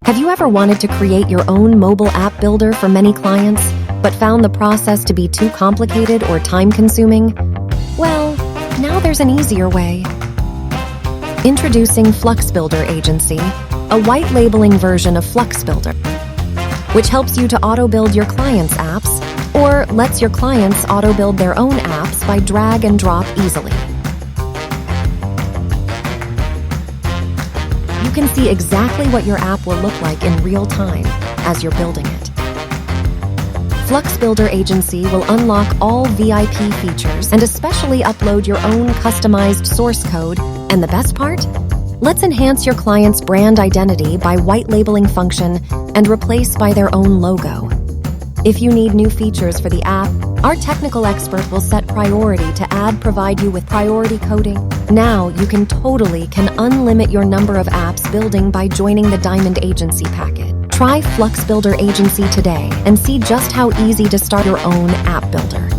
Have you ever wanted to create your own mobile app builder for many clients, but found the process to be too complicated or time-consuming? Well, now there's an easier way. Introducing FluxBuilder Agency, a white labeling version of FluxBuilder, which helps you to auto-build your clients' apps or lets your clients auto-build their own apps by drag and drop easily. You can see exactly what your app will look like in real time as you're building it. FluxBuilder Agency will unlock all VIP features and especially upload your own customized source code. And the best part? Let's enhance your client's brand identity by white labeling function and replace by their own logo. If you need new features for the app, our technical expert will set priority to provide you with priority coding. Now you can unlimit your number of apps building by joining the Diamond Agency packet. Try FluxBuilder Agency today and see just how easy to start your own app builder.